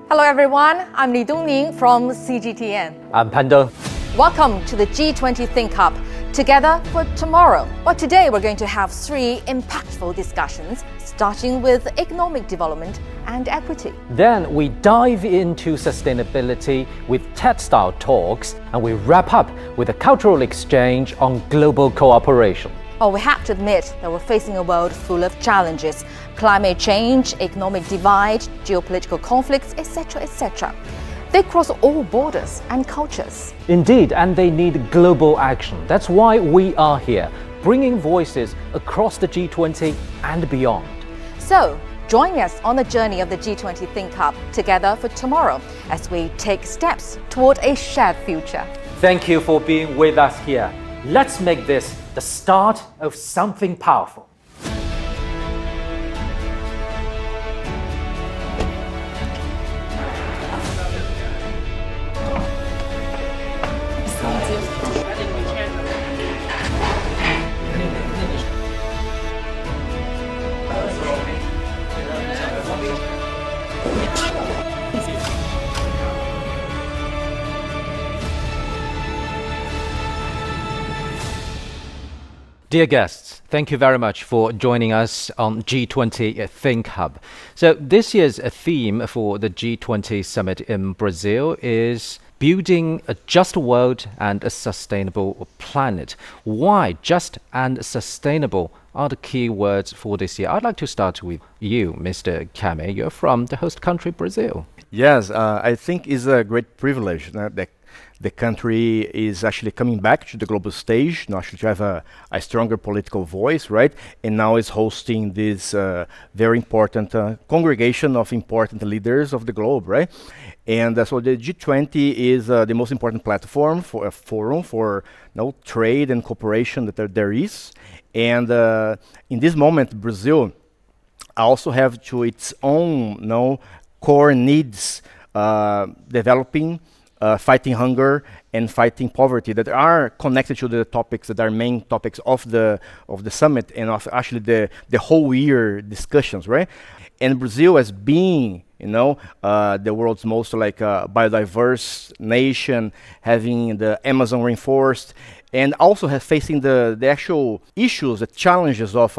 Hello everyone, I'm Li Dongning from CGTN. I'm Pando. Welcome to the G20 Think Hub, together for tomorrow. Well, today we're going to have three impactful discussions, starting with economic development and equity. Then we dive into sustainability with TED-style talks, and we wrap up with a cultural exchange on global cooperation. Oh, we have to admit that we're facing a world full of challenges: climate change, economic divide, geopolitical conflicts, etc., etc. They cross all borders and cultures. Indeed, and they need global action. That's why we are here, bringing voices across the G20 and beyond. So, join us on the journey of the G20 Think Hub, together for tomorrow, as we take steps toward a shared future. Thank you for being with us here. Let's make this the start of something powerful. Dear guests, thank you very much for joining us on G20 Think Hub. So this year's theme for the G20 Summit in Brazil is building a just world and a sustainable planet. Why just and sustainable are the key words for this year? I'd like to start with you, Mr. Kame. You're from the host country, Brazil. Yes, I think it's a great privilege that the country is actually coming back to the global stage, actually to have a stronger political voice, right? And now is hosting this very important congregation of important leaders of the globe, right? And so the G20 is the most important platform for a forum for trade and cooperation that there is. And in this moment, Brazil also have to its own core needs developing, fighting hunger and fighting poverty that are connected to the topics that are main topics of the summit and of actually the whole year discussions, right? And Brazil as being the world's most biodiverse nation, having the Amazon rainforest, and also facing the actual issues, the challenges of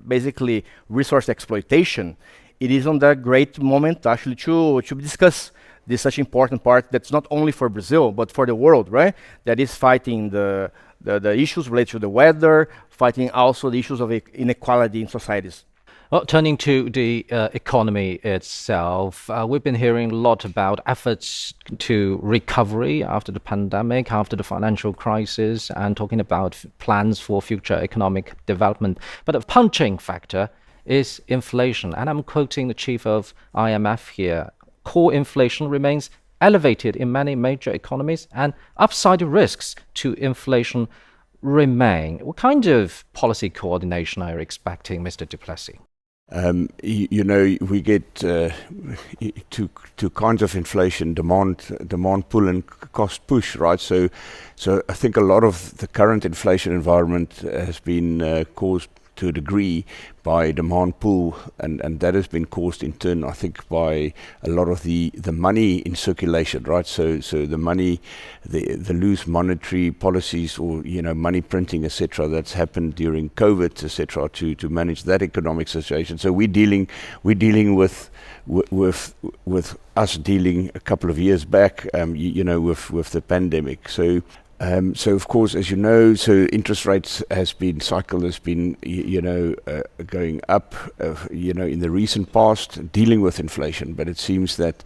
basically resource exploitation. It is on that great moment actually to discuss this such important part that's not only for Brazil but for the world, right? That is fighting the issues related to the weather, fighting also the issues of inequality in societies. Well, turning to the economy itself, we've been hearing a lot about efforts to recovery after the pandemic, after the financial crisis, and talking about plans for future economic development. But a punching factor is inflation. And I'm quoting the chief of IMF here. Core inflation remains elevated in many major economies, and upside risks to inflation remain. What kind of policy coordination are you expecting, Mr. Du Plessis? We get two kinds of inflation: demand pull and cost push, right? So I think a lot of the current inflation environment has been caused to a degree by demand pull, and that has been caused in turn, I think, by a lot of the money in circulation, right? So the money, the loose monetary policies, or money printing, etc., that's happened during COVID, etc., to manage that economic situation. So we're dealing with us dealing a couple of years back, with the pandemic. So of course, as you know, so interest rates cycle has been going up, in the recent past, dealing with inflation. But it seems that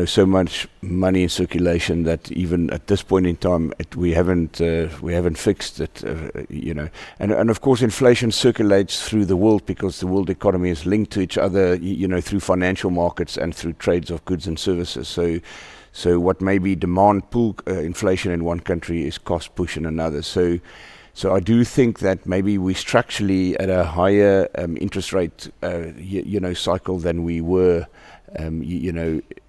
so much money in circulation that even at this point in time we haven't fixed it, and of course inflation circulates through the world because the world economy is linked to each other, through financial markets and through trades of goods and services. So what may be demand pull inflation in one country is cost push in another. So I do think that maybe we structurally at a higher interest rate cycle than we were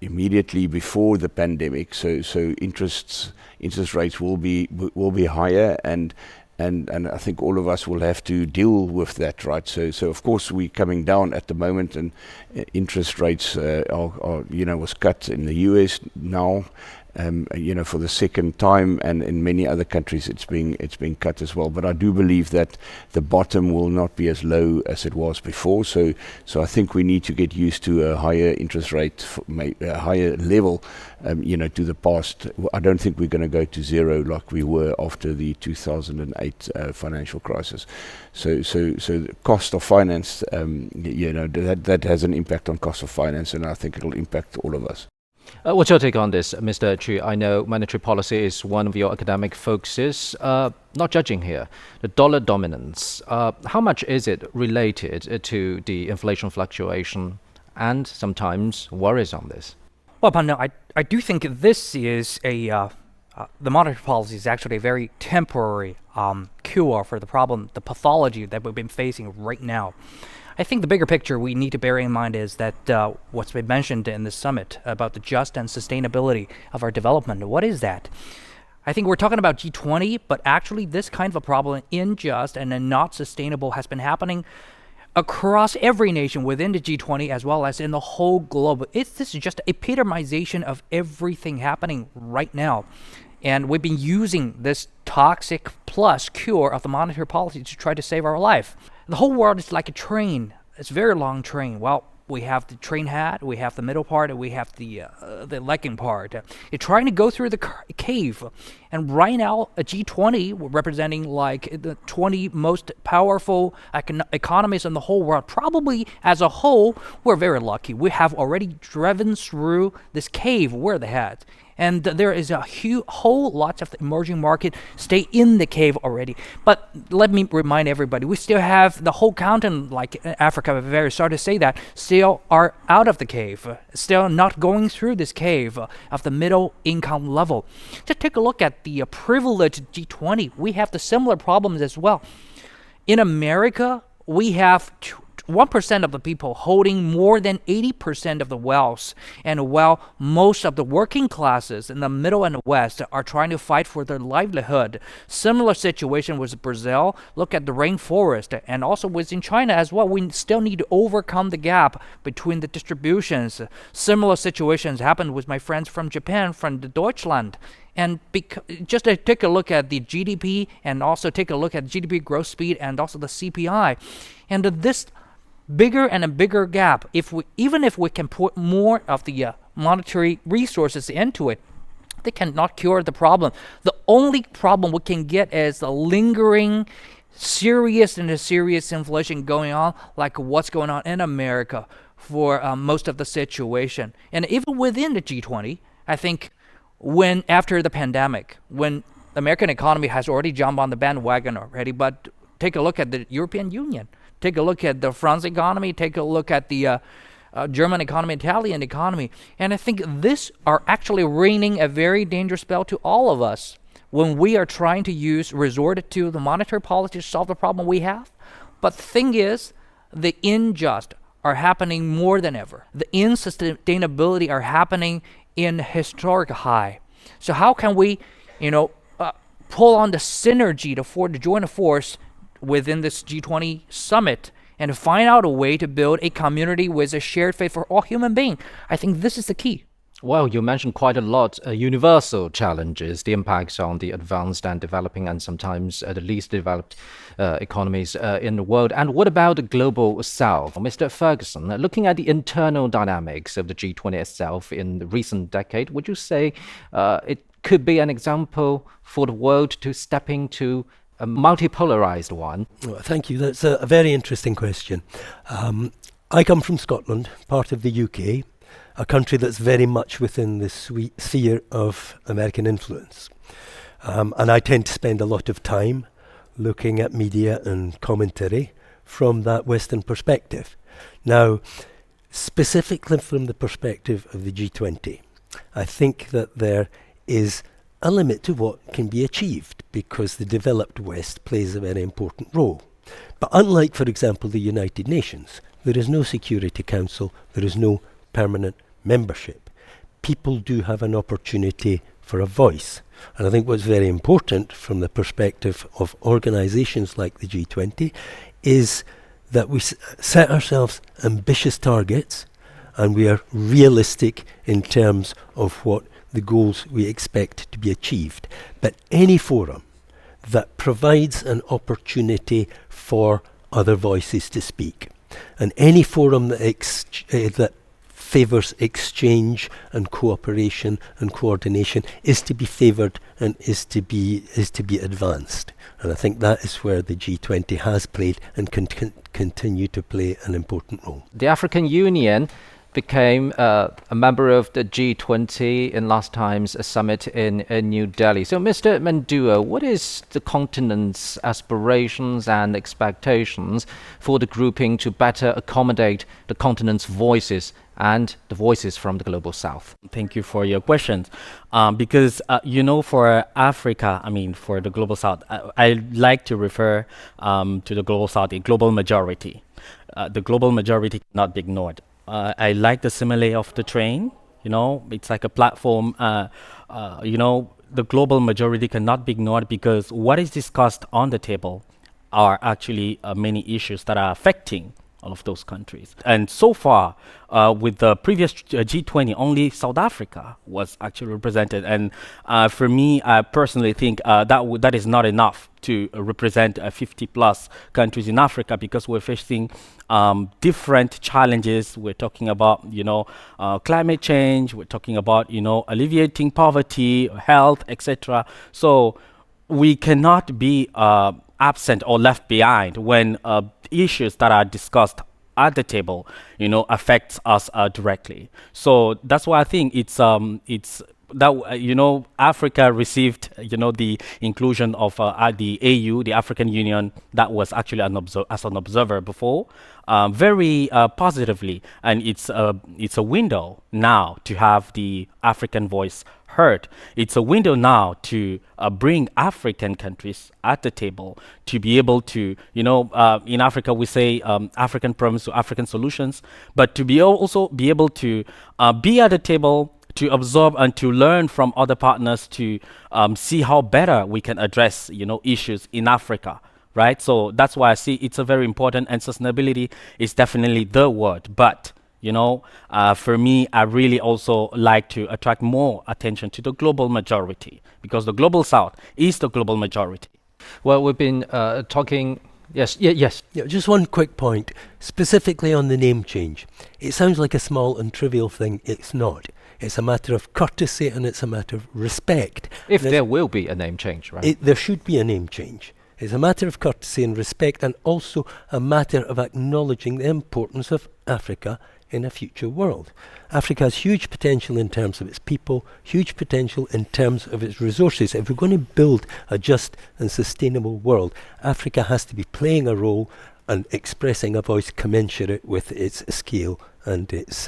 immediately before the pandemic. So interest rates will be higher, and and I think all of us will have to deal with that, right? So of course we're coming down at the moment, and interest rates are was cut in the US now, for the second time, and in many other countries it's being cut as well. But I do believe that the bottom will not be as low as it was before. So I think we need to get used to a higher interest rate, a higher level, to the past. I don't think we're going to go to zero like we were after the 2008 financial crisis. So the cost of finance, that has an impact on cost of finance, and I think it'll impact all of us. What's your take on this, Mr. Chu? I know monetary policy is one of your academic focuses. Not judging here. The dollar dominance, how much is it related to the inflation fluctuation, and sometimes worries on this? Well, no, I do think this is the monetary policy is actually a very temporary cure for the problem, the pathology that we've been facing right now. I think the bigger picture we need to bear in mind is that what's been mentioned in this summit about the just and sustainability of our development. What is that? I think we're talking about G20, but actually this kind of a problem, unjust and not sustainable, has been happening across every nation within the G20 as well as in the whole globe. This is just epitomization of everything happening right now. And we've been using this toxic plus cure of the monetary policy to try to save our life. The whole world is like a train. It's a very long train. Well, we have the train hat, we have the middle part, and we have the legging part. You're trying to go through the cave. And right now, a G20 representing like the 20 most powerful economies in the whole world, probably as a whole, we're very lucky. We have already driven through this cave where they had. And there is a whole lot of the emerging market stay in the cave already. But let me remind everybody, we still have the whole continent, like Africa, very sorry to say that, still are out of the cave, still not going through this cave of the middle income level. Just take a look at the privileged G20. We have the similar problems as well. In America, we have 1% of the people holding more than 80% of the wealth, and while most of the working classes in the middle and the west are trying to fight for their livelihood. Similar situation with Brazil. Look at the rainforest, and also within China as well. We still need to overcome the gap between the distributions. Similar situations happened with my friends from Japan, from the Deutschland. And just to take a look at the GDP, and also take a look at GDP growth speed, and also the CPI, and this bigger and a bigger gap, even if we can put more of the monetary resources into it, they cannot cure the problem. The only problem we can get is the lingering serious inflation going on, like what's going on in America for most of the situation. And even within the G20, I think after the pandemic, when the American economy has already jumped on the bandwagon already, but take a look at the European Union. Take a look at the France economy, take a look at the German economy, Italian economy. And I think this are actually ringing a very dangerous bell to all of us when we are trying to resort to the monetary policy to solve the problem we have. But the thing is, the unjust are happening more than ever. The unsustainability are happening in historic high. So how can we, pull on the synergy to join a force within this G20 summit and find out a way to build a community with a shared faith for all human beings? I think this is the key. Well, you mentioned quite a lot universal challenges, the impacts on the advanced and developing and sometimes the least developed economies in the world. And what about the global south? Mr. Ferguson, looking at the internal dynamics of the G20 itself in the recent decade, would you say it could be an example for the world to step into a multipolarized one? Well, thank you. That's a very interesting question. I come from Scotland, part of the UK, a country that's very much within the sphere of American influence. And I tend to spend a lot of time looking at media and commentary from that Western perspective. Now, specifically from the perspective of the G20, I think that there is a limit to what can be achieved because the developed West plays a very important role. But unlike, for example, the United Nations, there is no Security Council, there is no permanent membership. People do have an opportunity for a voice. And I think what's very important from the perspective of organisations like the G20 is that we set ourselves ambitious targets and we are realistic in terms of what the goals we expect to be achieved. But any forum that provides an opportunity for other voices to speak, and any forum that favours exchange and cooperation and coordination is to be favoured and is to be advanced. And I think that is where the G20 has played and can continue to play an important role. The African Union became a member of the G20 in last time's summit in New Delhi. So, Mr. Mendua, what is the continent's aspirations and expectations for the grouping to better accommodate the continent's voices and the voices from the global south? Thank you for your questions. Because, for Africa, for the global south, I like to refer to the global south, a global majority. The global majority cannot be ignored. I like the simile of the train. It's like a platform. The global majority cannot be ignored because what is discussed on the table are actually many issues that are affecting all of those countries. And so far, with the previous G20, only South Africa was actually represented. And for me, I personally think that is not enough to represent 50 plus countries in Africa, because we're facing different challenges. We're talking about, climate change. We're talking about, alleviating poverty, health, etc. So we cannot be absent or left behind when issues that are discussed at the table, affects us directly. So that's why I think it's that Africa received the inclusion of the AU, the African Union, that was actually as an observer before, very positively, and it's a window now to have the African voice heard. It's a window now to bring African countries at the table to be able to, in Africa we say African problems to African solutions, but to be also be able to be at the table, to absorb and to learn from other partners, to see how better we can address, issues in Africa, right? So that's why I see it's a very important, and sustainability is definitely the word. But for me, I really also like to attract more attention to the global majority, because the global south is the global majority. Well, we've been talking. Yes. Yeah, just one quick point, specifically on the name change. It sounds like a small and trivial thing. It's not. It's a matter of courtesy and it's a matter of respect. If there will be a name change, right? There should be a name change. It's a matter of courtesy and respect, and also a matter of acknowledging the importance of Africa in a future world. Africa has huge potential in terms of its people, huge potential in terms of its resources. If we're going to build a just and sustainable world, Africa has to be playing a role and expressing a voice commensurate with its scale and its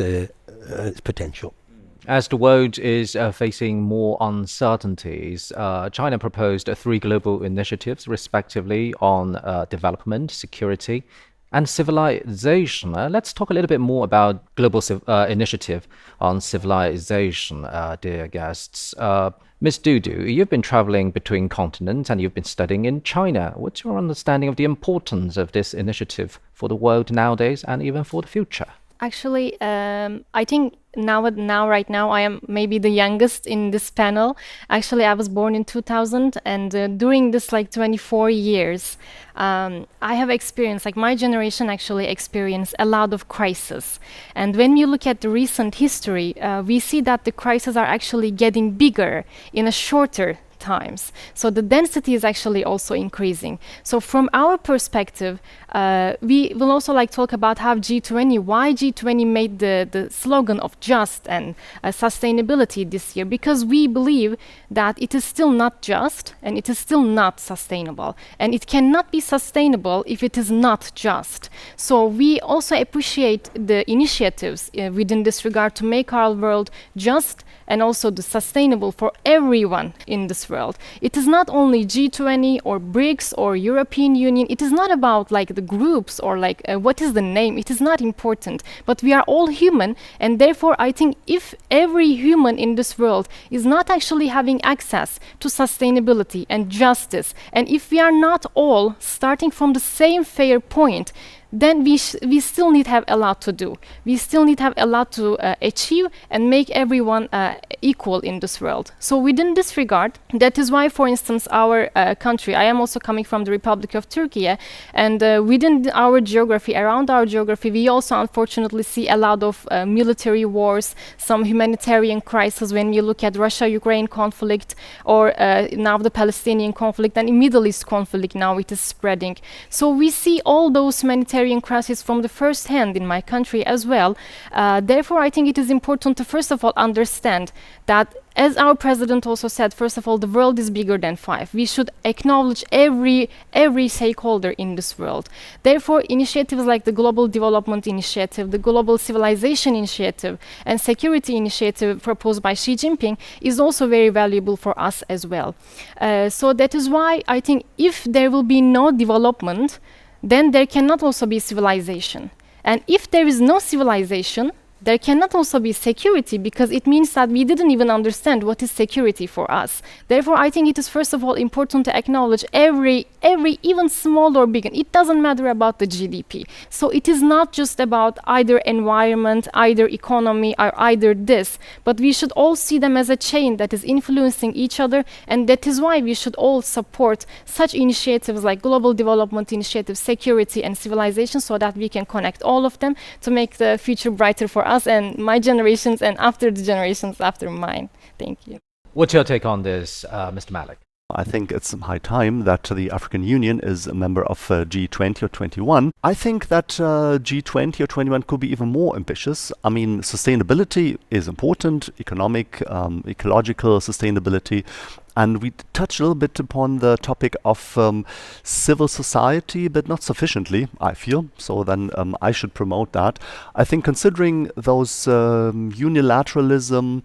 potential. As the world is facing more uncertainties, China proposed 3 global initiatives, respectively, on development, security, and civilization. Let's talk a little bit more about global initiative on civilization, dear guests. Ms. Dudu, you've been traveling between continents and you've been studying in China. What's your understanding of the importance of this initiative for the world nowadays and even for the future? Actually, I think right now, I am maybe the youngest in this panel. Actually, I was born in 2000, and during this 24 years, I have experienced, my generation actually experienced a lot of crisis. And when you look at the recent history, we see that the crises are actually getting bigger in a shorter times. So the density is actually also increasing. So from our perspective, we will also talk about how why G20 made the slogan of just and sustainability this year, because we believe that it is still not just and it is still not sustainable, and it cannot be sustainable if it is not just. So we also appreciate the initiatives within this regard to make our world just and also the sustainable for everyone in this world. world. It is not only G20 or BRICS or European Union. It is not about like the groups or like what is the name. It is not important. But we are all human, and therefore I think if every human in this world is not actually having access to sustainability and justice, and if we are not all starting from the same fair point, then we still need to have a lot to do. We still need to have a lot to achieve and make everyone equal in this world. So within this regard, that is why, for instance, our country, I am also coming from the Republic of Turkey, and within our geography, around our geography, we also unfortunately see a lot of military wars, some humanitarian crisis when we look at Russia-Ukraine conflict, or now the Palestinian conflict, and the Middle East conflict now it is spreading. So we see all those humanitarian crises from the first hand in my country as well. Therefore, I think it is important to first of all understand that, as our president also said, first of all, the world is bigger than five. We should acknowledge every stakeholder in this world. Therefore, initiatives like the Global Development Initiative, the Global Civilization Initiative, and Security Initiative proposed by Xi Jinping is also very valuable for us as well. So that is why I think if there will be no development, then there cannot also be civilization. And if there is no civilization, there cannot also be security, because it means that we didn't even understand what is security for us. Therefore, I think it is first of all important to acknowledge every even small or big, it doesn't matter about the GDP. So it is not just about either environment, either economy, or either this, but we should all see them as a chain that is influencing each other, and that is why we should all support such initiatives like Global Development Initiative, security and civilization, so that we can connect all of them to make the future brighter for us and my generations and after the generations after mine. Thank you. What's your take on this, Mr. Malik? I think it's high time that the African Union is a member of G20 or 21. I think that G20 or 21 could be even more ambitious. I mean, sustainability is important, economic, ecological sustainability. And we touched a little bit upon the topic of civil society, but not sufficiently, I feel. So then I should promote that. I think considering those unilateralism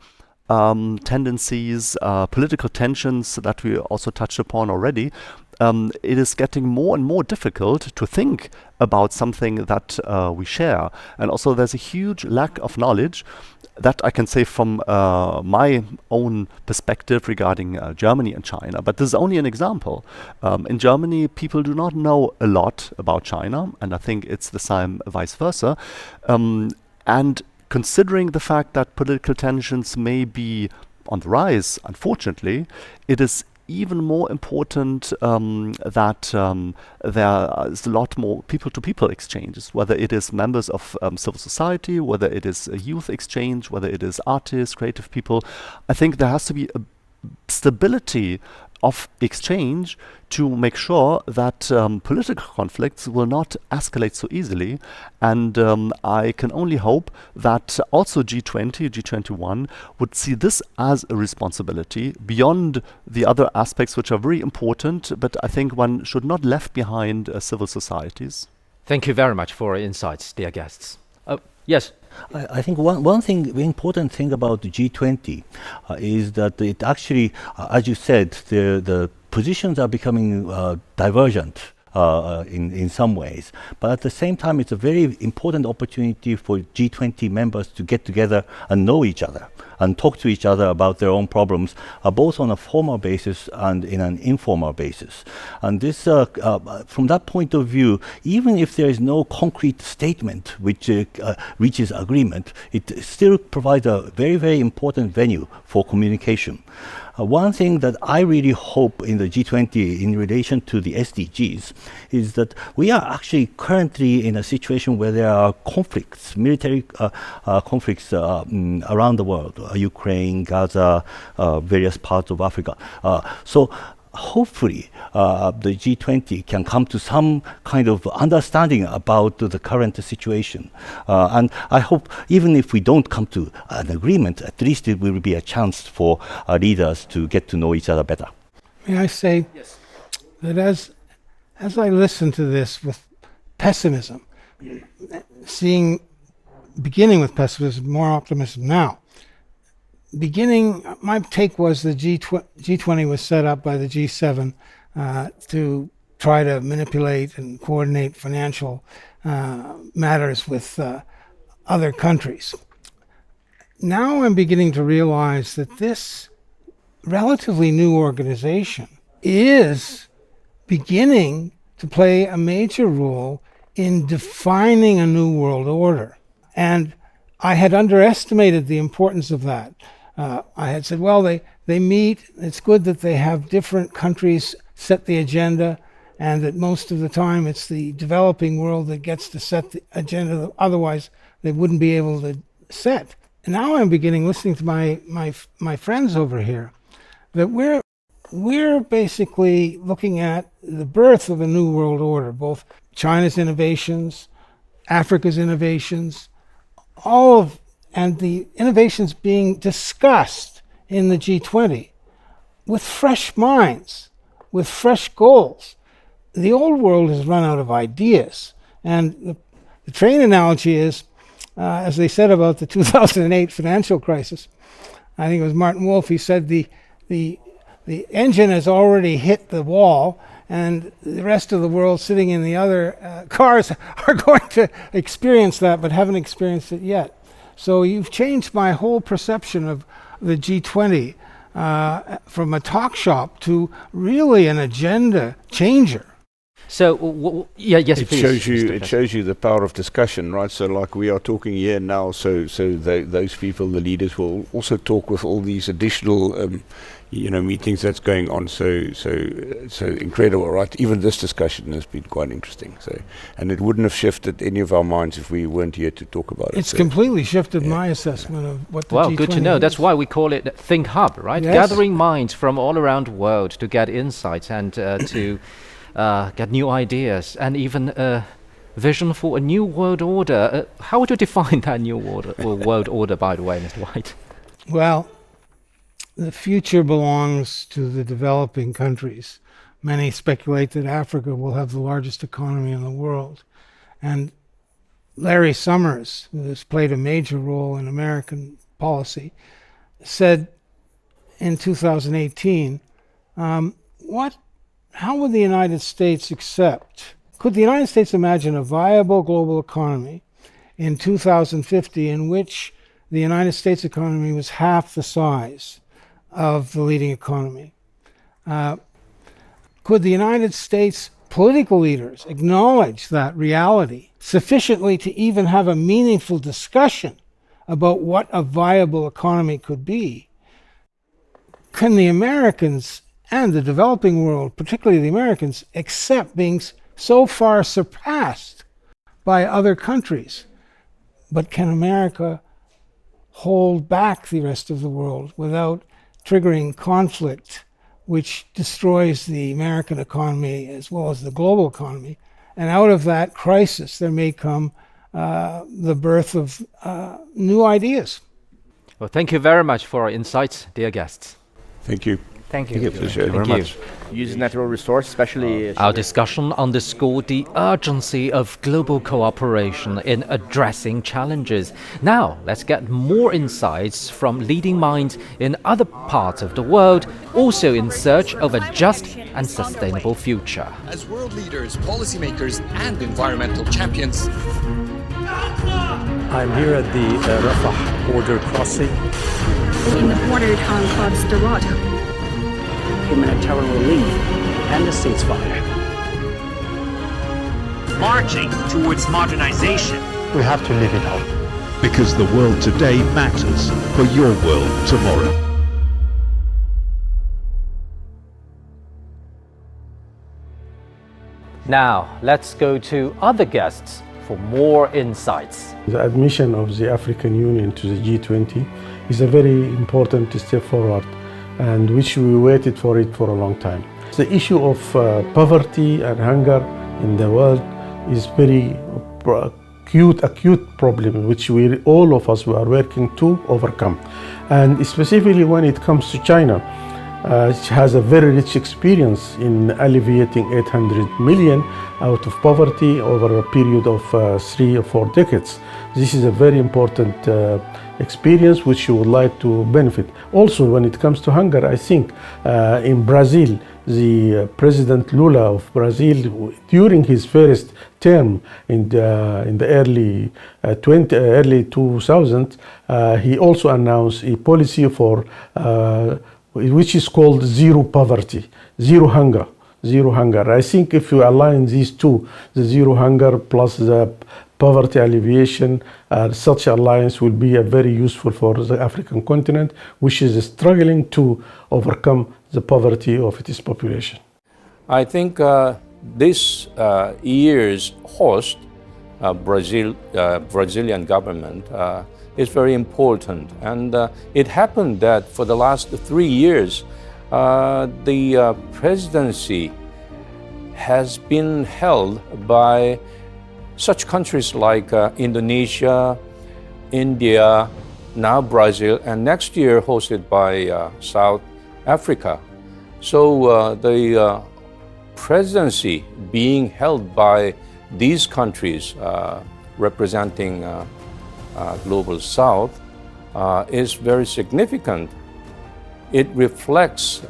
tendencies, political tensions that we also touched upon already, it is getting more and more difficult to think about something that we share. And also there's a huge lack of knowledge. That I can say from my own perspective regarding Germany and China, but this is only an example. In Germany, people do not know a lot about China, and I think it's the same vice versa. And considering the fact that political tensions may be on the rise, unfortunately, it is even more important that there is a lot more people-to-people exchanges, whether it is members of civil society, whether it is a youth exchange, whether it is artists, creative people. I think there has to be a stability of exchange to make sure that political conflicts will not escalate so easily. And I can only hope that also G20, G21 would see this as a responsibility beyond the other aspects which are very important, but I think one should not left behind civil societies. Thank you very much for your insights, dear guests. Yes. I think one thing, very important thing about the G20 is that it actually, as you said, the positions are becoming divergent in some ways. But at the same time, it's a very important opportunity for G20 members to get together and know each other and talk to each other about their own problems, both on a formal basis and in an informal basis. And this, from that point of view, even if there is no concrete statement which reaches agreement, it still provides a very, very important venue for communication. One thing that I really hope in the G20 in relation to the SDGs is that we are actually currently in a situation where there are conflicts, military conflicts around the world, Ukraine, Gaza, various parts of Africa. So hopefully the G20 can come to some kind of understanding about the current situation. And I hope even if we don't come to an agreement, at least it will be a chance for our leaders to get to know each other better. May I say that as I listen to this with pessimism, beginning with pessimism, more optimism now, beginning, my take was the G20 was set up by the G7 to try to manipulate and coordinate financial matters with other countries. Now I'm beginning to realize that this relatively new organization is beginning to play a major role in defining a new world order. And I had underestimated the importance of that. I had said, well, they meet, it's good that they have different countries set the agenda, and that most of the time it's the developing world that gets to set the agenda that otherwise they wouldn't be able to set. And now I'm beginning, listening to my friends over here, that we're basically looking at the birth of a new world order, both China's innovations, Africa's innovations, and the innovations being discussed in the G20 with fresh minds, with fresh goals. The old world has run out of ideas. And the train analogy is, as they said about the 2008 financial crisis, I think it was Martin Wolf, he said the engine has already hit the wall, and the rest of the world sitting in the other cars are going to experience that, but haven't experienced it yet. So you've changed my whole perception of the G20 from a talk shop to really an agenda changer. So, yes, please. It shows you the power of discussion, right? So, like we are talking here now, so those people, the leaders, will also talk with all these additional, meetings that's going on. So incredible, right? Even this discussion has been quite interesting. So, and it wouldn't have shifted any of our minds if we weren't here to talk about it. It's completely shifted my assessment of what the G20 good to know. is. That's why we call it Think Hub, right? Yes. Gathering minds from all around the world to get insights and to get new ideas and even a vision for a new world order. How would you define that new world order, by the way, Mr. White? Well, the future belongs to the developing countries. Many speculate that Africa will have the largest economy in the world. And Larry Summers, who has played a major role in American policy, said in 2018, how would the United States could the United States imagine a viable global economy in 2050 in which the United States economy was half the size of the leading economy? Could the United States political leaders acknowledge that reality sufficiently to even have a meaningful discussion about what a viable economy could be? Can the Americans and the developing world, particularly the Americans, accept being so far surpassed by other countries? But can America hold back the rest of the world without triggering conflict, which destroys the American economy as well as the global economy? And out of that crisis, there may come the birth of new ideas. Well, thank you very much for our insights, dear guests. Thank you. Thank you. Appreciate it Thank very you. much. Use natural resource, especially Our discussion underscored the urgency of global cooperation in addressing challenges. Now, let's get more insights from leading minds in other parts of the world, also in search of a just and sustainable future. As world leaders, policymakers, and environmental champions, I'm here at the Rafah border crossing. In the border town called Sderot. Humanitarian relief and the ceasefire. Marching towards modernization. We have to live it out. Because the world today matters for your world tomorrow. Now, let's go to other guests for more insights. The admission of the African Union to the G20 is a very important step forward, and which we waited for it for a long time. The issue of poverty and hunger in the world is very acute problem, which all of us are working to overcome. And specifically when it comes to China, which has a very rich experience in alleviating 800 million out of poverty over a period of 3 or 4 decades. this is a very important experience which you would like to benefit. Also, when it comes to hunger, I think in Brazil, the President Lula of Brazil, during his first term in the early 2000s, he also announced a policy for which is called zero poverty, zero hunger. Zero hunger. I think if you align these two, the zero hunger plus the poverty alleviation, such alliance will be very useful for the African continent, which is struggling to overcome the poverty of its population. I think this year's host, Brazilian government, is very important. And it happened that for the last 3 years, the presidency has been held by such countries like Indonesia, India, now Brazil, and next year hosted by South Africa. So the presidency being held by these countries representing Global South is very significant. It reflects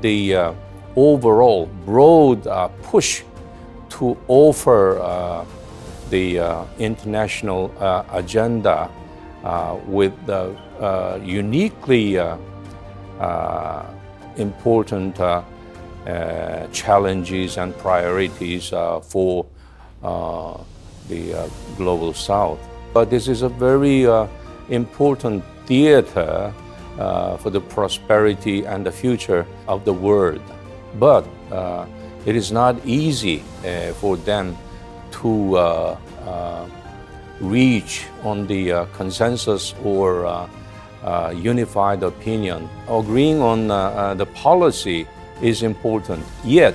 the overall broad push to offer the international agenda with uniquely important challenges and priorities for the Global South. But this is a very important theater for the prosperity and the future of the world. But it is not easy for them to reach on the consensus or unified opinion. Agreeing on the policy is important, yet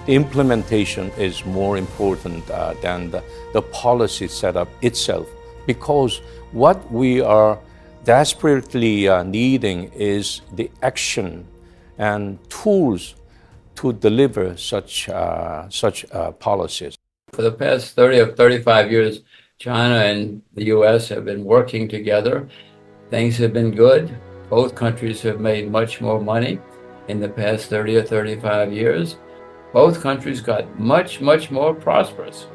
the implementation is more important than the policy setup itself, because what we are desperately needing is the action and tools to deliver such policies. For the past 30 or 35 years, China and the US have been working together. Things have been good. Both countries have made much more money in the past 30 or 35 years. Both countries got much, much more prosperous.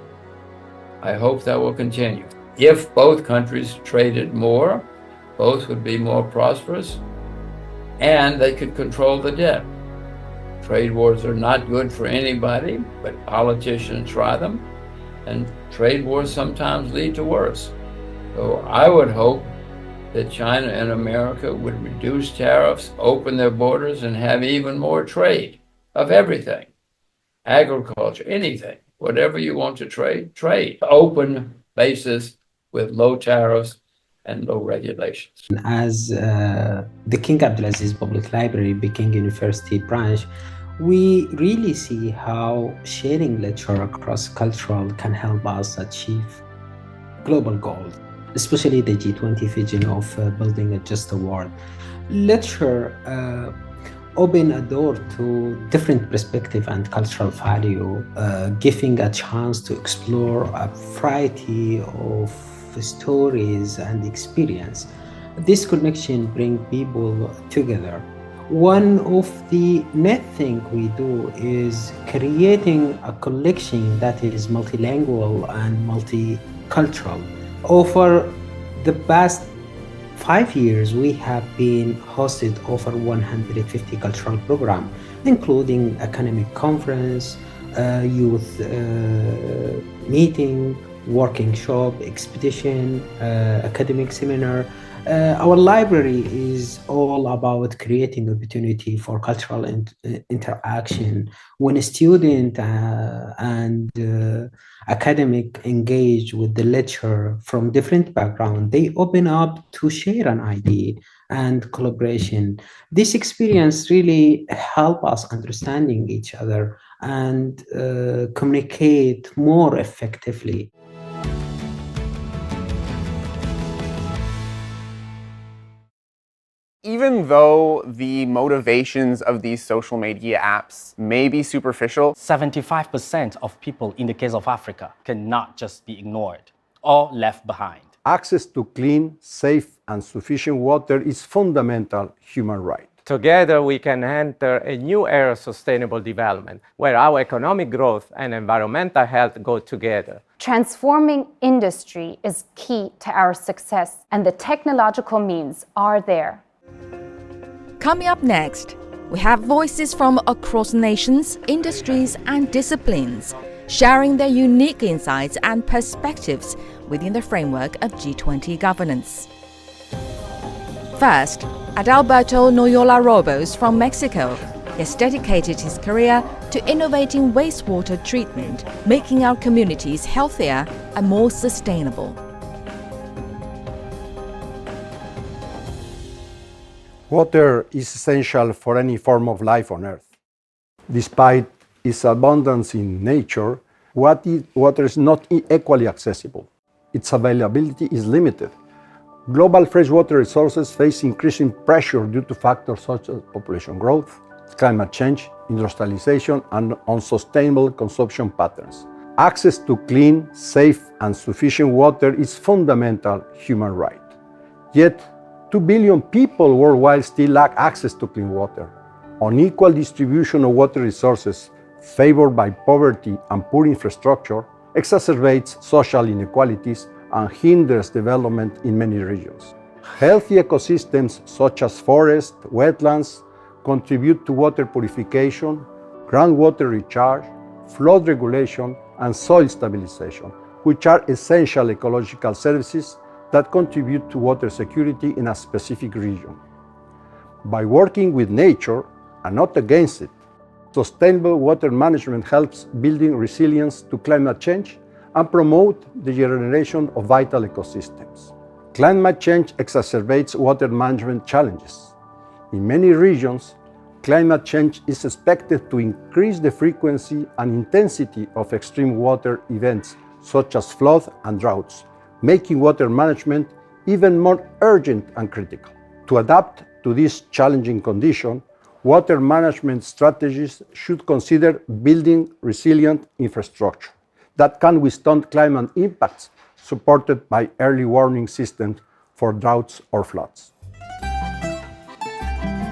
I hope that will continue. If both countries traded more, both would be more prosperous, and they could control the debt. Trade wars are not good for anybody, but politicians try them, and trade wars sometimes lead to worse. So I would hope that China and America would reduce tariffs, open their borders, and have even more trade of everything. Agriculture, anything, whatever you want to trade, trade. Open basis with low tariffs and low regulations. As the King Abdulaziz Public Library, Peking University branch, we really see how sharing literature across cultural can help us achieve global goals, especially the G20 vision of building a just world. Literature open a door to different perspective and cultural value, giving a chance to explore a variety of stories and experience. This connection brings people together. One of the neat things we do is creating a collection that is multilingual and multicultural. Over the past 5 years, we have been hosted over 150 cultural programs, including academic conference, youth meeting, working shop, expedition, academic seminar. Our library is all about creating opportunity for cultural interaction. When a student and academic engage with the lecturer from different backgrounds, they open up to share an idea and collaboration. This experience really help us understanding each other and communicate more effectively. Even though the motivations of these social media apps may be superficial, 75% of people in the case of Africa cannot just be ignored or left behind. Access to clean, safe, and sufficient water is fundamental human right. Together, we can enter a new era of sustainable development, where our economic growth and environmental health go together. Transforming industry is key to our success, and the technological means are there. Coming up next, we have voices from across nations, industries, and disciplines, sharing their unique insights and perspectives within the framework of G20 governance. First, Adalberto Noyola Robos from Mexico. He has dedicated his career to innovating wastewater treatment, making our communities healthier and more sustainable. Water is essential for any form of life on Earth. Despite its abundance in nature, water is not equally accessible. Its availability is limited. Global freshwater resources face increasing pressure due to factors such as population growth, climate change, industrialization, and unsustainable consumption patterns. Access to clean, safe, and sufficient water is fundamental human right. Yet, 2 billion people worldwide still lack access to clean water. Unequal distribution of water resources, favored by poverty and poor infrastructure, exacerbates social inequalities and hinders development in many regions. Healthy ecosystems such as forests, wetlands, contribute to water purification, groundwater recharge, flood regulation, and soil stabilization, which are essential ecological services that contribute to water security in a specific region. By working with nature and not against it, sustainable water management helps building resilience to climate change and promote the regeneration of vital ecosystems. Climate change exacerbates water management challenges. In many regions, climate change is expected to increase the frequency and intensity of extreme water events such as floods and droughts, making water management even more urgent and critical. To adapt to this challenging condition, water management strategies should consider building resilient infrastructure that can withstand climate impacts, supported by early warning systems for droughts or floods.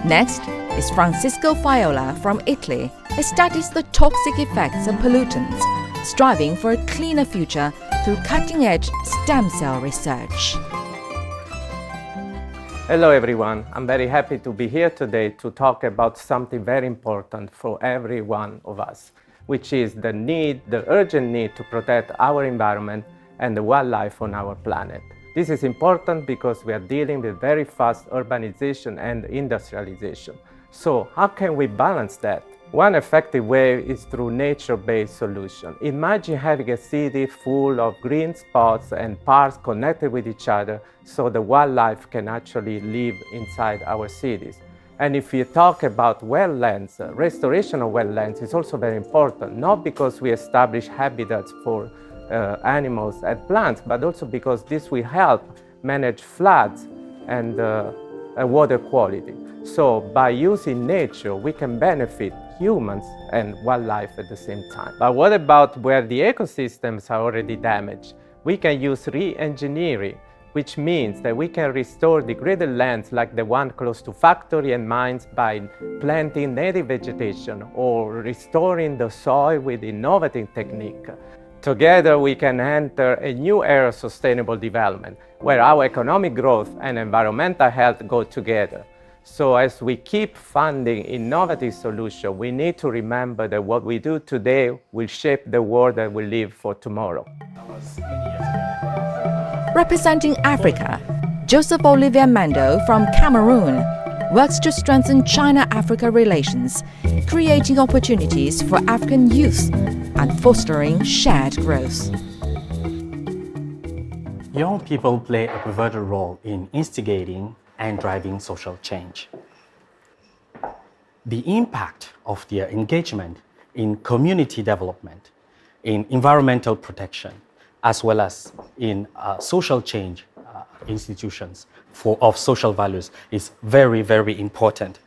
Next is Francisco Faiola from Italy. He studies the toxic effects of pollutants, striving for a cleaner future through cutting-edge stem cell research. Hello everyone, I'm very happy to be here today to talk about something very important for every one of us, which is the urgent need to protect our environment and the wildlife on our planet. This is important because we are dealing with very fast urbanization and industrialization. So how can we balance that? One effective way is through nature-based solutions. Imagine having a city full of green spots and parks connected with each other so the wildlife can actually live inside our cities. And if you talk about wetlands, restoration of wetlands is also very important, not because we establish habitats for animals and plants, but also because this will help manage floods and water quality. So by using nature, we can benefit humans and wildlife at the same time. But what about where the ecosystems are already damaged? We can use re-engineering, which means that we can restore degraded lands like the one close to factories and mines by planting native vegetation or restoring the soil with innovative technique. Together, we can enter a new era of sustainable development, where our economic growth and environmental health go together. So as we keep funding innovative solutions, we need to remember that what we do today will shape the world that we live for tomorrow. Representing Africa, Joseph Olivier Mando from Cameroon works to strengthen China-Africa relations, creating opportunities for African youth and fostering shared growth. Young people play a pivotal role in instigating and driving social change. The impact of their engagement in community development, in environmental protection, as well as in social change institutions of social values is very, very important,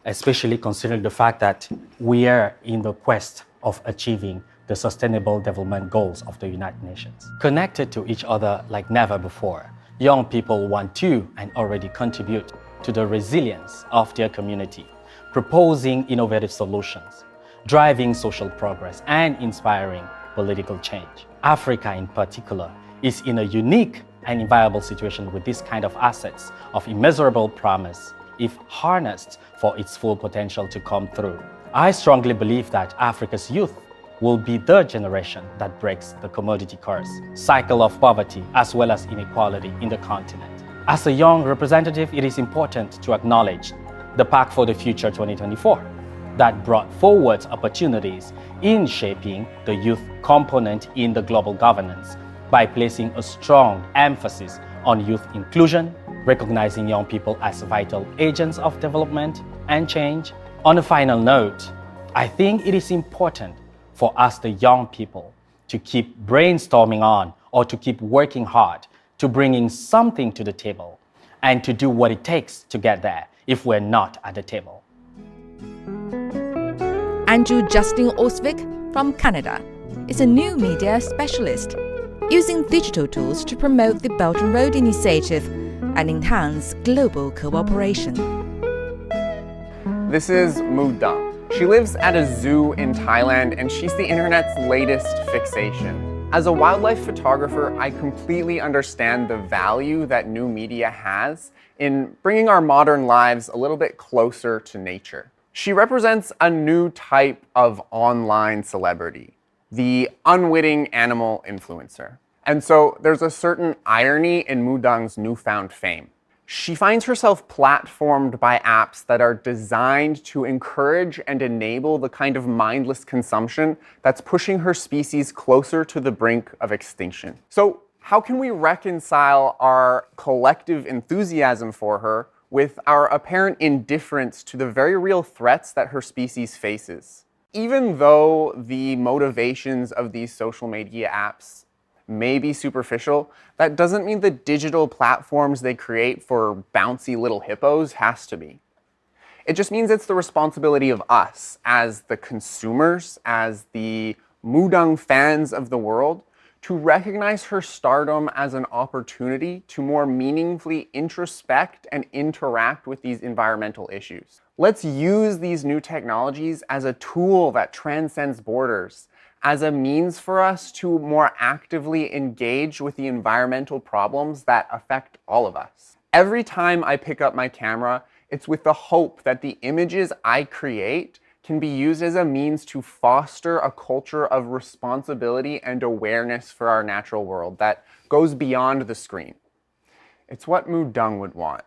especially considering the fact that we are in the quest of achieving the Sustainable Development Goals of the United Nations. Connected to each other like never before, young people want to and already contribute to the resilience of their community, proposing innovative solutions, driving social progress, and inspiring political change. Africa in particular is in a unique and inviolable situation with this kind of assets of immeasurable promise if harnessed for its full potential to come through. I strongly believe that Africa's youth will be the generation that breaks the commodity curse, cycle of poverty, as well as inequality in the continent. As a young representative, it is important to acknowledge the Pact for the Future 2024 that brought forward opportunities in shaping the youth component in the global governance by placing a strong emphasis on youth inclusion, recognizing young people as vital agents of development and change. On a final note, I think it is important for us, the young people, to keep brainstorming on or to keep working hard to bringing something to the table and to do what it takes to get there if we're not at the table. Andrew Justin Osvik from Canada is a new media specialist, using digital tools to promote the Belt and Road Initiative and enhance global cooperation. This is Mu Dang. She lives at a zoo in Thailand, and she's the internet's latest fixation. As a wildlife photographer, I completely understand the value that new media has in bringing our modern lives a little bit closer to nature. She represents a new type of online celebrity, the unwitting animal influencer. And so there's a certain irony in Mu Dang's newfound fame. She finds herself platformed by apps that are designed to encourage and enable the kind of mindless consumption that's pushing her species closer to the brink of extinction. So how can we reconcile our collective enthusiasm for her with our apparent indifference to the very real threats that her species faces? Even though the motivations of these social media apps may be superficial, that doesn't mean the digital platforms they create for bouncy little hippos has to be. It just means it's the responsibility of us as the consumers, as the Mu Dang fans of the world, to recognize her stardom as an opportunity to more meaningfully introspect and interact with these environmental issues. Let's use these new technologies as a tool that transcends borders, as a means for us to more actively engage with the environmental problems that affect all of us. Every time I pick up my camera, it's with the hope that the images I create can be used as a means to foster a culture of responsibility and awareness for our natural world that goes beyond the screen. It's what Mu Dang would want.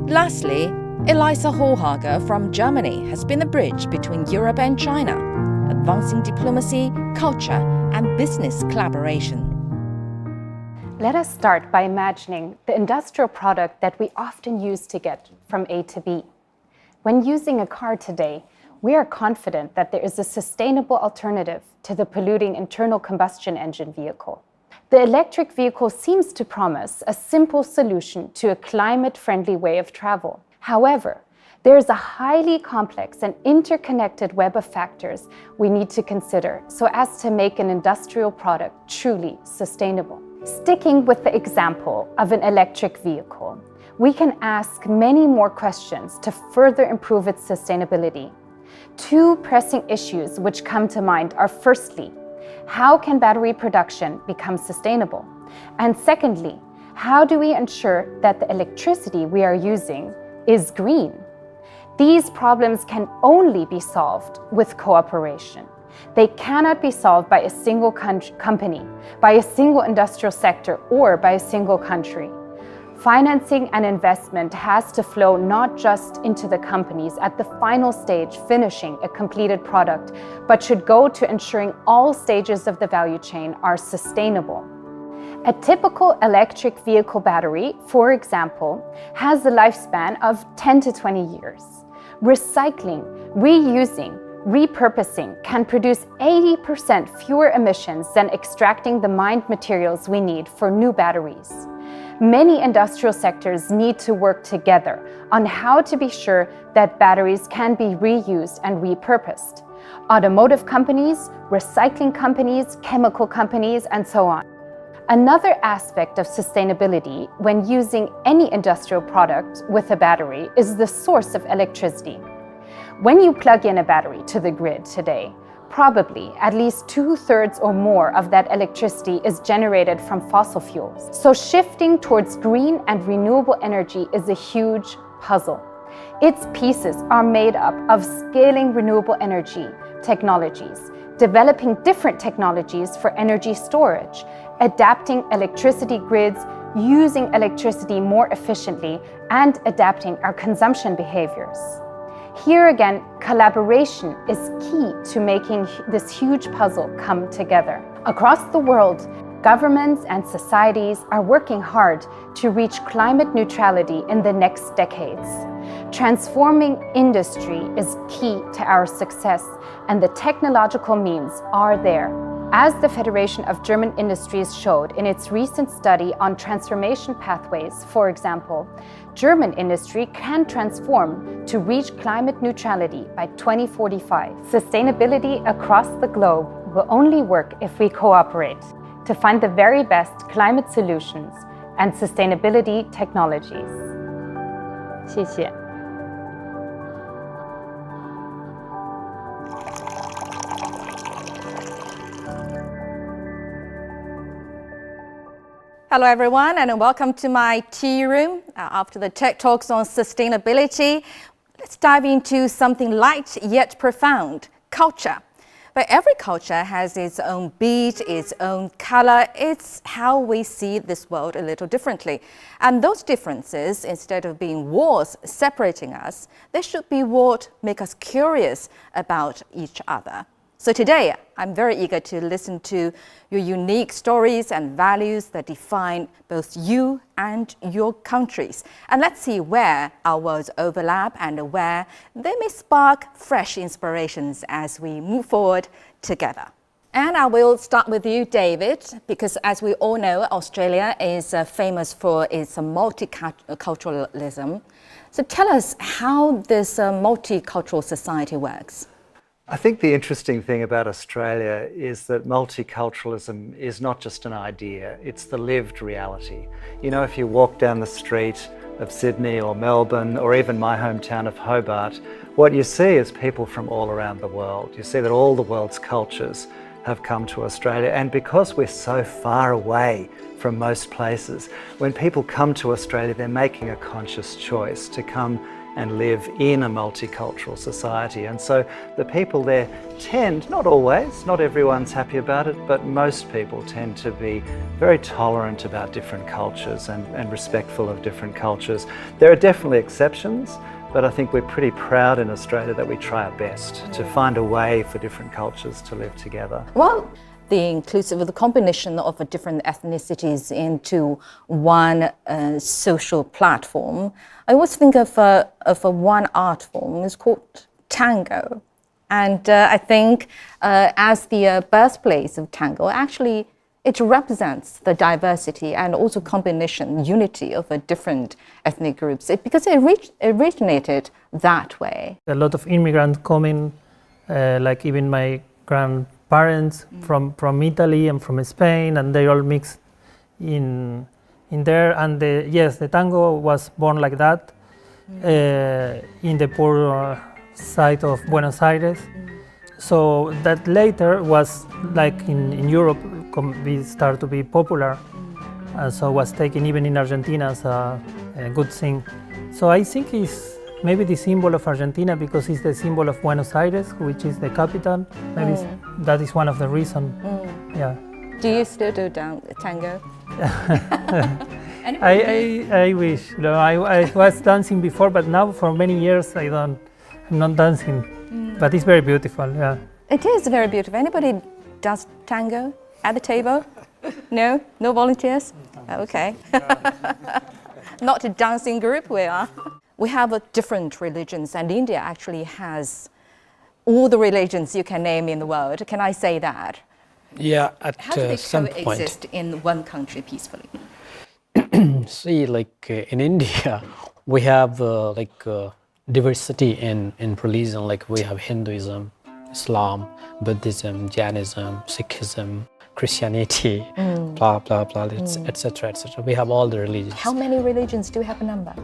Lastly, Elisa Hohlhager from Germany has been the bridge between Europe and China, advancing diplomacy, culture, and business collaboration. Let us start by imagining the industrial product that we often use to get from A to B. When using a car today, we are confident that there is a sustainable alternative to the polluting internal combustion engine vehicle. The electric vehicle seems to promise a simple solution to a climate-friendly way of travel. However, there is a highly complex and interconnected web of factors we need to consider so as to make an industrial product truly sustainable. Sticking with the example of an electric vehicle, we can ask many more questions to further improve its sustainability. Two pressing issues which come to mind are, firstly, how can battery production become sustainable? And secondly, how do we ensure that the electricity we are using is green? These problems can only be solved with cooperation. They cannot be solved by a single company, by a single industrial sector, or by a single country. Financing and investment has to flow not just into the companies at the final stage finishing a completed product, but should go to ensuring all stages of the value chain are sustainable. A typical electric vehicle battery, for example, has a lifespan of 10 to 20 years. Recycling, reusing, repurposing can produce 80% fewer emissions than extracting the mined materials we need for new batteries. Many industrial sectors need to work together on how to be sure that batteries can be reused and repurposed. automotive companies, recycling companies, chemical companies, and so on. Another aspect of sustainability when using any industrial product with a battery is the source of electricity. When you plug in a battery to the grid today, probably at least 2/3 or more of that electricity is generated from fossil fuels. So shifting towards green and renewable energy is a huge puzzle. Its pieces are made up of scaling renewable energy technologies, developing different technologies for energy storage, adapting electricity grids, using electricity more efficiently, and adapting our consumption behaviors. Here again, collaboration is key to making this huge puzzle come together. Across the world, governments and societies are working hard to reach climate neutrality in the next decades. Transforming industry is key to our success, and the technological means are there. As the Federation of German Industries showed in its recent study on transformation pathways, for example, German industry can transform to reach climate neutrality by 2045. Sustainability across the globe will only work if we cooperate to find the very best climate solutions and sustainability technologies. 谢谢。Hello, everyone, and welcome to my tea room. After the tech talks on sustainability, let's dive into something light yet profound, culture. But every culture has its own beat, its own color. It's how we see this world a little differently. And those differences, instead of being walls separating us, they should be what make us curious about each other. So today, I'm very eager to listen to your unique stories and values that define both you and your countries. And let's see where our worlds overlap and where they may spark fresh inspirations as we move forward together. And I will start with you, David, because as we all know, Australia is famous for its multiculturalism. So tell us how this multicultural society works. I think the interesting thing about Australia is that multiculturalism is not just an idea, it's the lived reality. You know, if you walk down the street of Sydney or Melbourne or even my hometown of Hobart, what you see is people from all around the world. You see that all the world's cultures have come to Australia, and because we're so far away from most places, when people come to Australia, they're making a conscious choice to come and live in a multicultural society. And so the people there tend, not always, not everyone's happy about it, but most people tend to be very tolerant about different cultures and respectful of different cultures. There are definitely exceptions, but I think we're pretty proud in Australia that we try our best to find a way for different cultures to live together. Well, the combination of different ethnicities into one social platform. I always think of one art form. It's called tango, and I think as the birthplace of tango, actually it represents the diversity and also combination, unity of different ethnic groups. Because it originated that way. A lot of immigrants coming, like even my grandparents from Italy and from Spain, and they all mixed in there. And the tango was born like that in the poor side of Buenos Aires. So that later was like in Europe, we started to be popular. So was taken even in Argentina as a good thing. So I think it's maybe the symbol of Argentina because it's the symbol of Buenos Aires, which is the capital. Maybe that is one of the reasons. Yeah. Do you still do tango? I wish. You know, I was dancing before, but now for many years I'm not dancing. But it's very beautiful. Yeah. It is very beautiful. Anybody does tango at the table? No? No volunteers? Okay. Not a dancing group we are. We have different religions, and India actually has all the religions you can name in the world. Can I say that? Yeah, How do they some point. coexist in one country peacefully? See, like in India, we have diversity in religion. Like we have Hinduism, Islam, Buddhism, Jainism, Sikhism, Christianity, blah, blah, blah, etc., etc. We have all the religions. How many religions? Do you have a number?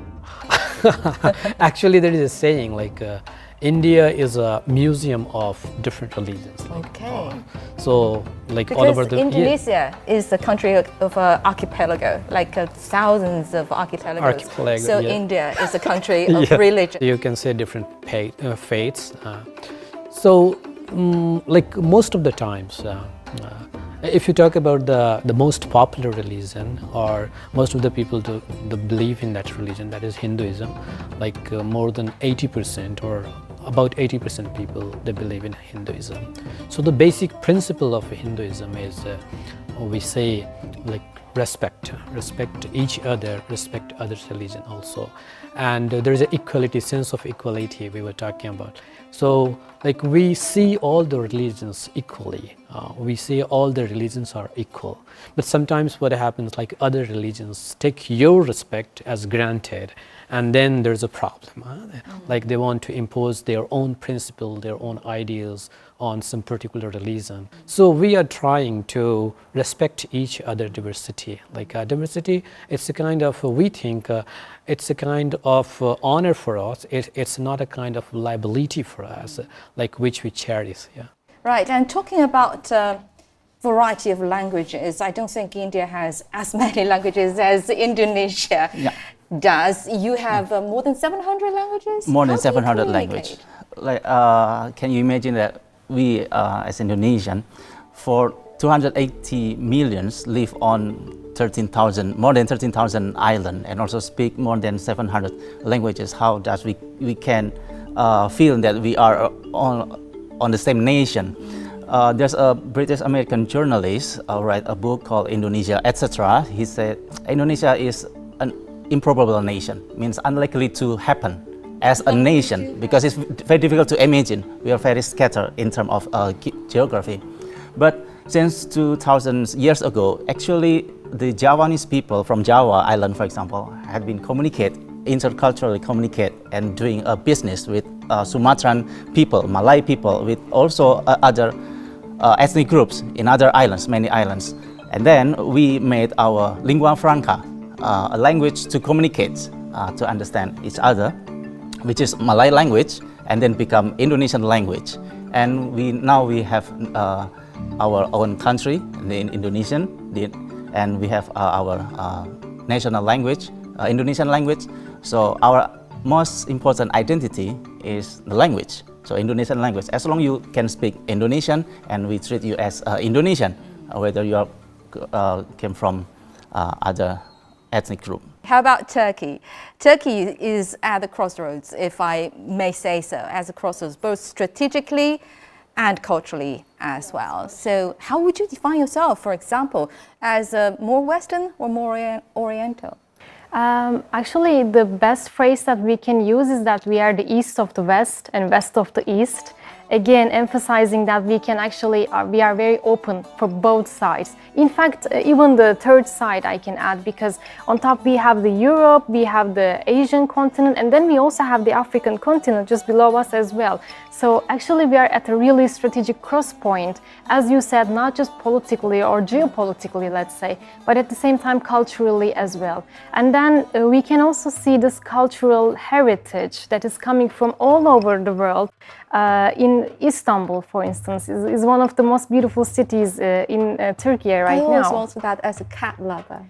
Actually, there is a saying like India is a museum of different religions. Okay. So, like because all over the Indonesia is a country of archipelago, like thousands of archipelagos. So India is a country of religion. You can say different faiths. So, like most of the times, if you talk about the most popular religion, or most of the people the believe in that religion, that is Hinduism, like more than 80% or about 80% people, they believe in Hinduism. So the basic principle of Hinduism is, we say, like respect each other, respect others' religion also. And there is an equality, sense of equality we were talking about. So like we see all the religions equally. We say all the religions are equal. But sometimes what happens, like other religions take your respect as granted, and then there's a problem. Like they want to impose their own principle, their own ideas on some particular religion. So we are trying to respect each other diversity. Like diversity, it's a kind of, we think, it's a kind of honor for us. It's not a kind of liability for us, like which we cherish. Yeah. Right, and talking about variety of languages, I don't think India has as many languages as Indonesia does. You have more than 700 languages? More than 700 languages. Like, can you imagine that we, as Indonesian, for 280 millions live on more than 13,000 islands, and also speak more than 700 languages? How does we can feel that we are on the same nation? There's a British American journalist write a book called Indonesia, etc. He said Indonesia is an improbable nation, means unlikely to happen as a nation, because it's very difficult to imagine. We are very scattered in terms of geography. But since 2,000 years ago, actually the Javanese people from Java Island, for example, had been interculturally communicate and doing a business with Sumatran people, Malay people, with also other ethnic groups in other islands, many islands. And then we made our lingua franca, a language to communicate, to understand each other, which is Malay language, and then become Indonesian language. And now we have our own country, the Indonesian, and we have our national language, Indonesian language. So our most important identity is the language. So Indonesian language. As long as you can speak Indonesian, and we treat you as Indonesian, whether you came from other ethnic group. How about Turkey? Turkey is at the crossroads, if I may say so, as a crossroads, both strategically and culturally as well. So how would you define yourself, for example, as more Western or more Oriental? Actually, the best phrase that we can use is that we are the east of the west and west of the east. Again, emphasizing that we can actually, we are very open for both sides. In fact, even the third side I can add, because on top we have the Europe, we have the Asian continent, and then we also have the African continent just below us as well. So actually we are at a really strategic cross point, as you said, not just politically or geopolitically, let's say, but at the same time culturally as well. And then we can also see this cultural heritage that is coming from all over the world. In Istanbul, for instance, is one of the most beautiful cities in Turkey right now. I always also that as a cat lover.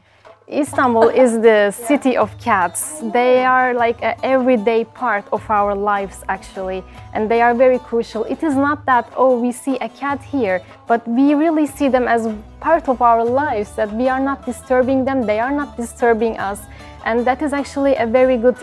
Istanbul is the city of cats. They are like an everyday part of our lives, actually, and they are very crucial. It is not that, oh, we see a cat here, but we really see them as part of our lives, that we are not disturbing them, they are not disturbing us. And that is actually a very good,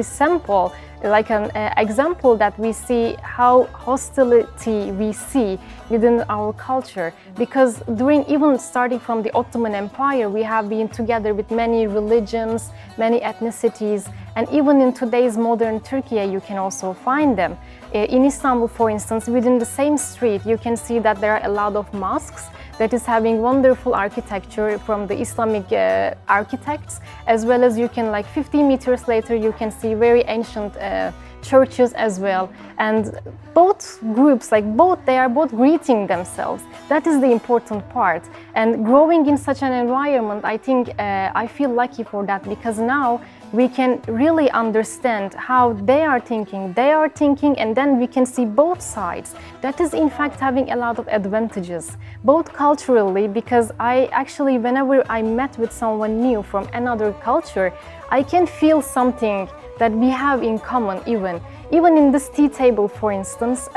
sample, like an example that we see how hostility we see within our culture, because even starting from the Ottoman Empire, we have been together with many religions, many ethnicities, and even in today's modern Turkey you can also find them. In Istanbul, for instance, within the same street you can see that there are a lot of mosques that is having wonderful architecture from the Islamic architects, as well as you can, like 50 meters later, you can see very ancient churches as well. And both groups, they are both greeting themselves. That is the important part. And growing in such an environment, I think I feel lucky for that, because now we can really understand how they are thinking, and then we can see both sides. That is in fact having a lot of advantages, both culturally, because I actually, whenever I met with someone new from another culture, I can feel something that we have in common. Even in this tea table, for instance,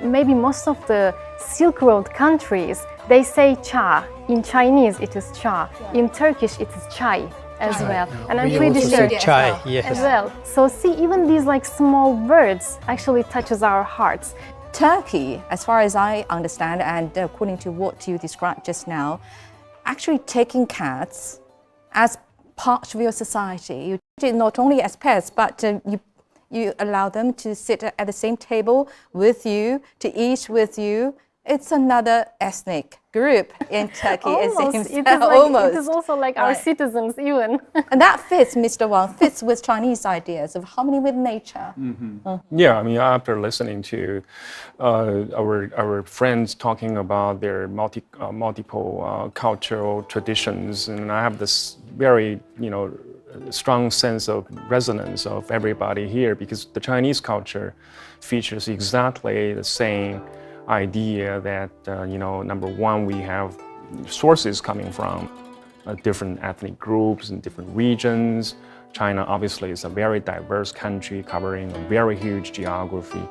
maybe most of the Silk Road countries, they say cha. In Chinese it is cha, in Turkish it is chai as well, and I'm pretty sure chai, yes. as well. So see, even these small words actually touches our hearts. Turkey, as far as I understand, and according to what you described just now, actually taking cats as part of your society. You treat it not only as pets, but you allow them to sit at the same table with you, to eat with you. It's another ethnic group in Turkey. Almost. It seems. It is also like our citizens even. And that fits, Mr. Wang, fits with Chinese ideas of harmony with nature. Yeah, I mean, after listening to our friends talking about their multiple cultural traditions, and I have this very, strong sense of resonance of everybody here, because the Chinese culture features exactly the same idea that, number one, we have sources coming from different ethnic groups in different regions. China obviously is a very diverse country covering a very huge geography.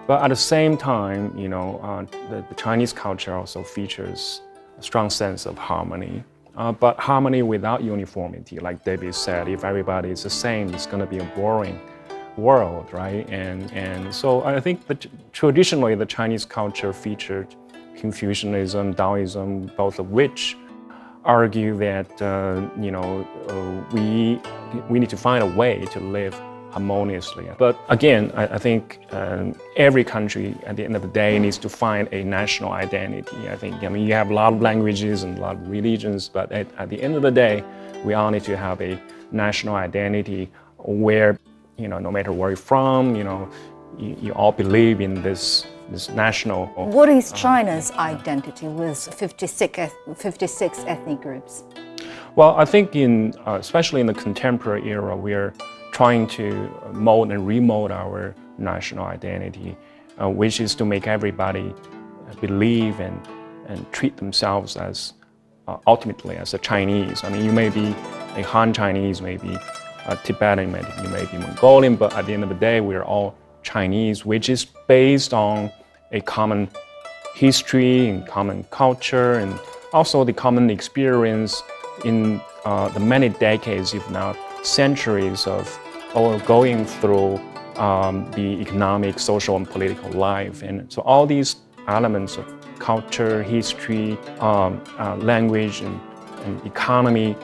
But at the same time, the Chinese culture also features a strong sense of harmony. But harmony without uniformity, like David said, if everybody is the same, it's going to be a boring world, right? And so I think that traditionally the Chinese culture featured Confucianism, Taoism, both of which argue that we need to find a way to live harmoniously. But again, I think every country at the end of the day needs to find a national identity. You have a lot of languages and a lot of religions, but at the end of the day, we all need to have a national identity where, no matter where you're from, you all believe in this national. What is China's identity with 56 ethnic groups? Well, I think especially in the contemporary era, we are trying to mold and remold our national identity, which is to make everybody believe and treat themselves as ultimately as a Chinese. You may be a Han Chinese, maybe a Tibetan, you may be Mongolian, but at the end of the day, we're all Chinese, which is based on a common history and common culture, and also the common experience in the many decades, if not centuries, of going through the economic, social, and political life. And so all these elements of culture, history, language, and economy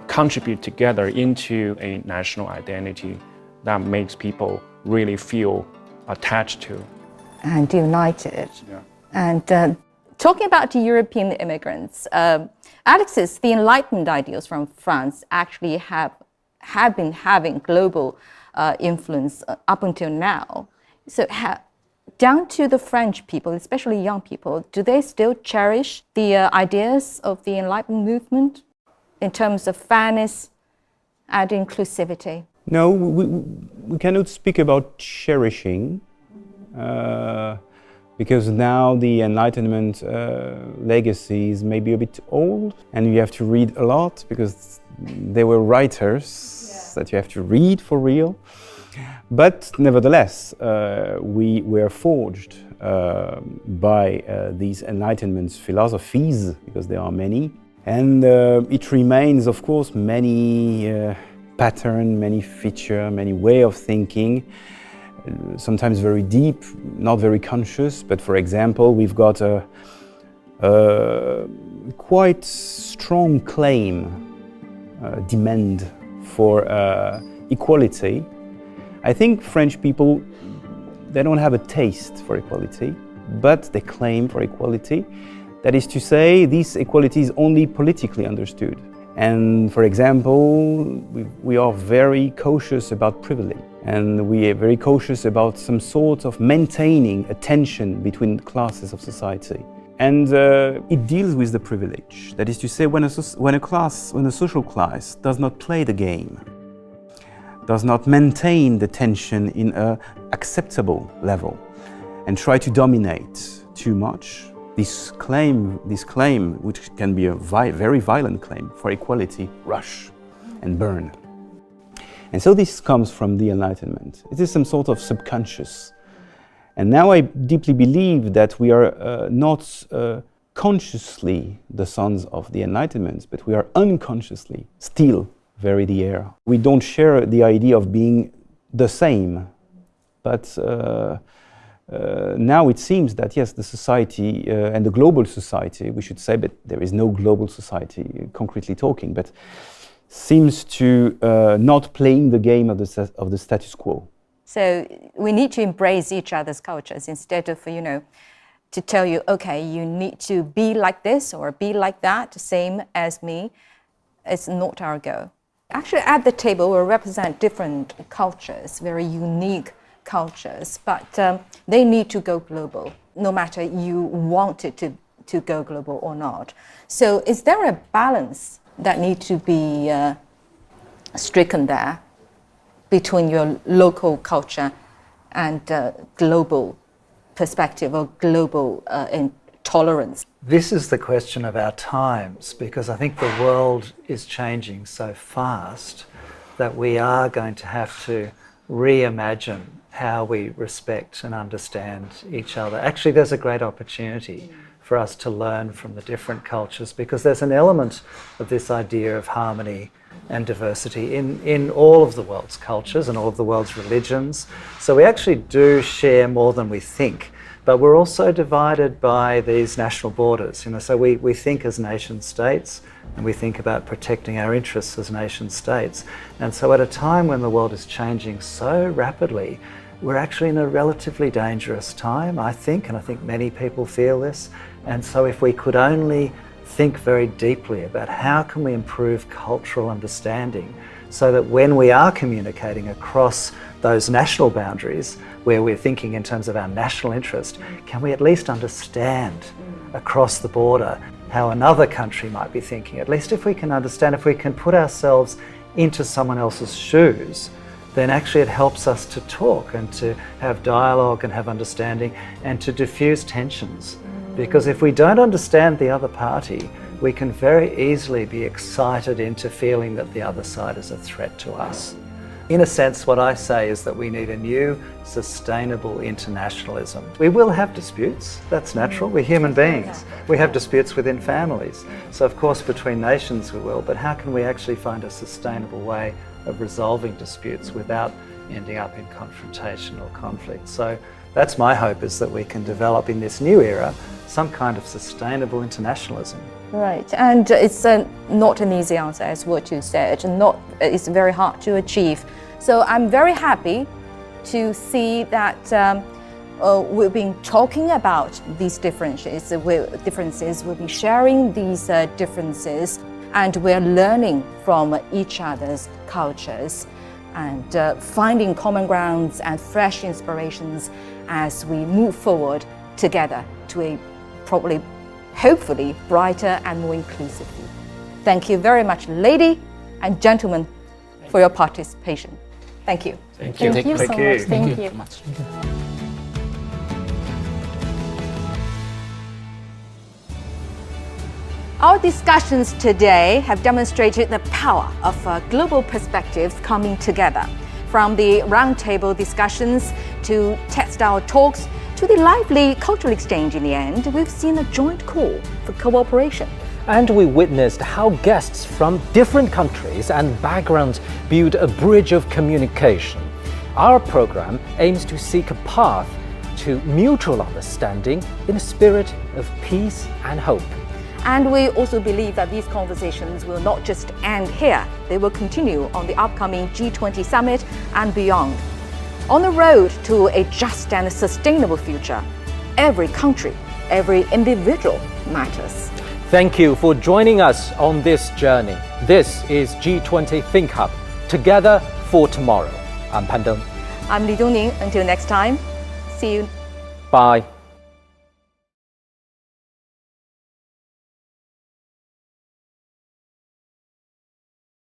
contribute together into a national identity that makes people really feel attached to. And united. Yeah. And talking about the European immigrants, Alexis, the Enlightenment ideals from France actually have been having global influence up until now. So down to the French people, especially young people, do they still cherish the ideas of the Enlightenment movement in terms of fairness and inclusivity? No, we cannot speak about cherishing, because now the Enlightenment legacy is maybe a bit old, and you have to read a lot, because there were writers that you have to read for real. But nevertheless, we were forged by these Enlightenment philosophies, because there are many. And it remains, of course, many pattern, many feature, many way of thinking, sometimes very deep, not very conscious. But for example, we've got a quite strong claim, demand for equality. I think French people, they don't have a taste for equality, but they claim for equality. That is to say, this equality is only politically understood. And for example, we are very cautious about privilege, and we are very cautious about some sort of maintaining a tension between classes of society. And it deals with the privilege. That is to say, when a social class does not play the game, does not maintain the tension in an acceptable level, and try to dominate too much, this claim, which can be a very violent claim for equality, rush and burn. And so this comes from the Enlightenment. It is some sort of subconscious. And now I deeply believe that we are not consciously the sons of the Enlightenment, but we are unconsciously still very the heir. We don't share the idea of being the same, but now it seems that yes, the society and the global society, we should say, but there is no global society concretely talking, but seems to not playing the game of the status quo. So we need to embrace each other's cultures instead of, to tell you, okay, you need to be like this or be like that, same as me. It's not our goal. Actually, at the table, we represent different cultures, very unique cultures, but they need to go global, no matter you want it to go global or not. So is there a balance that needs to be stricken there between your local culture and global perspective or global tolerance? This is the question of our times, because I think the world is changing so fast that we are going to have to reimagine how we respect and understand each other. Actually, there's a great opportunity for us to learn from the different cultures, because there's an element of this idea of harmony and diversity in all of the world's cultures and all of the world's religions. So we actually do share more than we think, but we're also divided by these national borders. So we think as nation states, and we think about protecting our interests as nation states. And so at a time when the world is changing so rapidly, we're actually in a relatively dangerous time, I think, and I think many people feel this. And so if we could only think very deeply about how can we improve cultural understanding so that when we are communicating across those national boundaries where we're thinking in terms of our national interest, can we at least understand across the border how another country might be thinking? At least if we can understand, if we can put ourselves into someone else's shoes, then actually it helps us to talk and to have dialogue and have understanding and to diffuse tensions. Because if we don't understand the other party, we can very easily be excited into feeling that the other side is a threat to us. In a sense, what I say is that we need a new sustainable internationalism. We will have disputes, that's natural, we're human beings. We have disputes within families. So of course between nations we will, but how can we actually find a sustainable way of resolving disputes without ending up in confrontation or conflict? So that's my hope, is that we can develop in this new era some kind of sustainable internationalism. Right, and it's not an easy answer, as what you said. It's very hard to achieve. So I'm very happy to see that we've been talking about these differences. We'll be sharing these differences, and we're learning from each other's cultures and finding common grounds and fresh inspirations as we move forward together to a probably, hopefully, brighter and more inclusive future. Thank you very much, ladies and gentlemen, for your participation. Thank you. Thank you so much. Thank you. Our discussions today have demonstrated the power of global perspectives coming together. From the roundtable discussions to textile talks to the lively cultural exchange in the end, we've seen a joint call for cooperation. And we witnessed how guests from different countries and backgrounds build a bridge of communication. Our program aims to seek a path to mutual understanding in a spirit of peace and hope. And we also believe that these conversations will not just end here. They will continue on the upcoming G20 Summit and beyond. On the road to a just and sustainable future, every country, every individual matters. Thank you for joining us on this journey. This is G20 Think Hub, together for tomorrow. I'm Pandong. I'm Li Dongning. Until next time, see you. Bye.